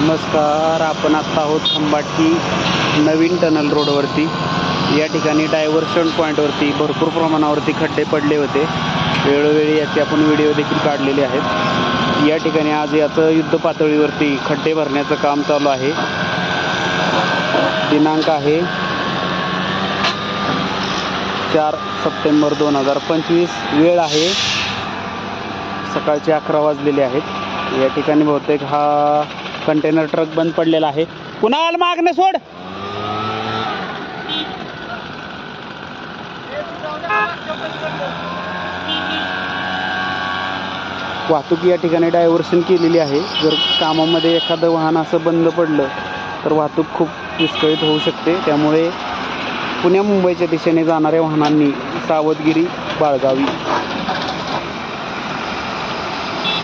नमस्कार. आपण आत्ता आहोत खंबाटकी नवीन टनल रोडवरती. या ठिकाणी डायव्हर्शन पॉईंटवरती भरपूर प्रमाणावरती खड्डे पडले होते. वेळोवेळी याचे आपण व्हिडिओ देखील काढलेले आहेत. या ठिकाणी आज याचं युद्ध पातळीवरती खड्डे भरण्याचं काम चालू आहे. दिनांक आहे 4 सप्टेंबर 2025. वेळ आहे सकाळचे 11 वाजलेले आहेत. या ठिकाणी बहुतेक हा कंटेनर ट्रक बंद पडलेला आहे. कुणाल मागणं सोड. वाहतूक या ठिकाणी डायव्हर्शन केलेली आहे. जर कामामध्ये एखादं वाहन असं बंद पडलं तर वाहतूक खूप विस्कळीत होऊ शकते. त्यामुळे पुण्या मुंबईच्या दिशेने जाणाऱ्या वाहनांनी सावधगिरी बाळगावी.